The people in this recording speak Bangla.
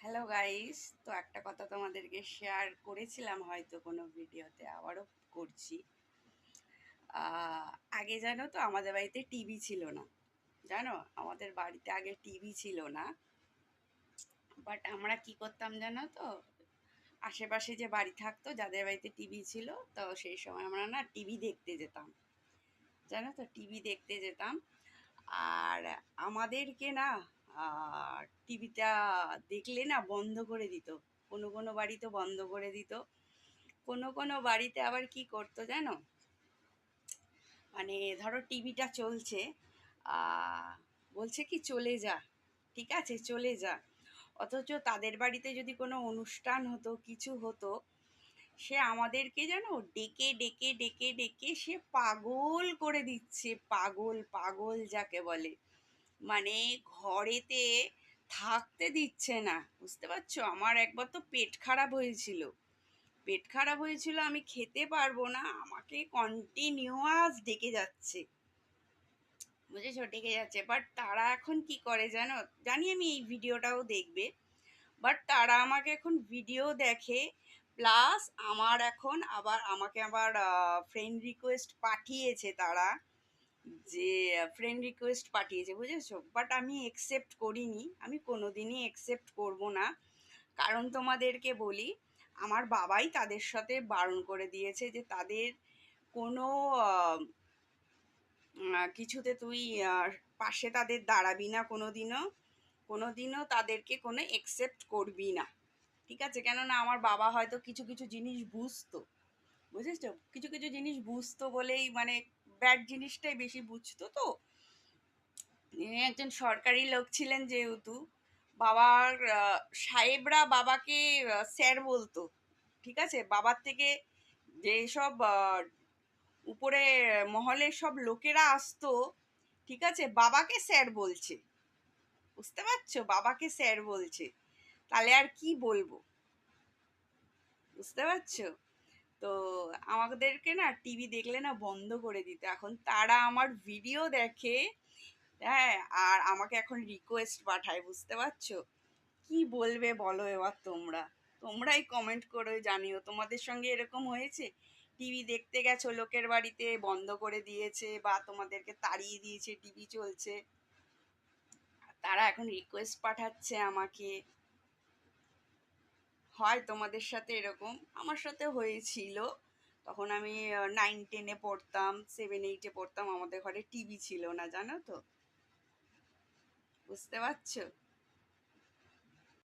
হ্যালো গাইস, তো একটা কথা তোমাদেরকে শেয়ার করেছিলাম হয়তো কোনো ভিডিওতে, আবারও করছি। আহ, আগে জানো তো আমাদের বাড়িতে টিভি ছিল না। জানো, আমাদের বাড়িতে আগে টিভি ছিল না। বাট আমরা কি করতাম জানো তো, আশেপাশে যে বাড়ি থাকতো যাদের বাড়িতে টিভি ছিল, তো সেই সময় আমরা না টিভি দেখতে যেতাম। জানো তো, টিভি দেখতে যেতাম। আর আমাদেরকে না টিভিটা দেখলে না বন্ধ করে দিত। কোনো কোনো বাড়িতে বন্ধ করে দিত, কোনো কোনো বাড়িতে আবার কি করতো জানো, মানে ধরো টিভিটা চলছে, আহ, বলছে কি চলে যা, ঠিক আছে চলে যা। অথচ তাদের বাড়িতে যদি কোনো অনুষ্ঠান হতো, কিছু হতো, সে আমাদেরকে যেন ডেকে ডেকে ডেকে ডেকে সে পাগল করে দিচ্ছে, পাগল পাগল যাকে বলে। মানে ঘরেতে থাকতে দিচ্ছে না, বুঝতে পারছো? আমার একবার তো পেট খারাপ হয়েছিল, পেট খারাপ হয়েছিল, আমি খেতে পারবো না, আমাকে কন্টিনিউয়াস ডেকে যাচ্ছে, বুঝেছো, ডেকে যাচ্ছে। বাট তারা এখন কি করে জানো, জানি আমি এই ভিডিওটাও দেখবে, বাট তারা আমাকে এখন ভিডিও দেখে, প্লাস আমার এখন আবার আমাকে আবার ফ্রেন্ড রিকোয়েস্ট পাঠিয়েছে তারা, যে ফ্রেন্ড রিকোয়েস্ট পাঠিয়েছে, বুঝেছো। বাট আমি একসেপ্ট করিনি, আমি কোনোদিনই একসেপ্ট করব না। কারণ তোমাদেরকে বলি, আমার বাবাই তাদের সাথে বারণ করে দিয়েছে যে তাদের কোনো আহ, কিছুতে তুই পাশে তাদের দাঁড়াবি না কোনোদিনও, কোনোদিনও তাদেরকে কোনো একসেপ্ট করবি না, ঠিক আছে? কেননা আমার বাবা হয়তো কিছু কিছু জিনিস বুঝতো, বুঝেছো, কিছু কিছু জিনিস বুঝতো বলেই, মানে ব্যাড জিনিসটাই বেশি বুঝতো। তো ইনি একজন সরকারি লোক ছিলেন যেহেতু, বাবার সাহেবরা বাবাকে স্যার বলতো, ঠিক আছে? বাবার থেকে যেসব উপরে মহলের সব লোকেরা আসতো, ঠিক আছে, বাবাকে স্যার বলছে, বুঝতে পারছো, বাবাকে স্যার বলছে, তাহলে আর কি বলবো, বুঝতে পারছো? তো আমাদেরকে না টিভি দেখলে না বন্ধ করে দিত, এখন তারা আমার ভিডিও দেখে, হ্যাঁ, আর আমাকে এখন রিকোয়েস্ট পাঠায়, বুঝতে পারছো? কি বলবে বলো এবার তোমরা, তোমরাই কমেন্ট করে জানিও তোমাদের সঙ্গে এরকম হয়েছে? টিভি দেখতে গেছো, লোকের বাড়িতে বন্ধ করে দিয়েছে বা তোমাদেরকে তাড়িয়ে দিয়েছে, টিভি চলছে, তারা এখন রিকোয়েস্ট পাঠাচ্ছে আমাকে। হয় তোমাদের সাথে এরকম, আমার সাথে হয়েছিল। তখন আমি 9-10-এ পড়তাম, 7-8-এ পড়তাম, আমাদের ঘরে টিভি ছিল না, জানো তো, বুঝতে পারছো?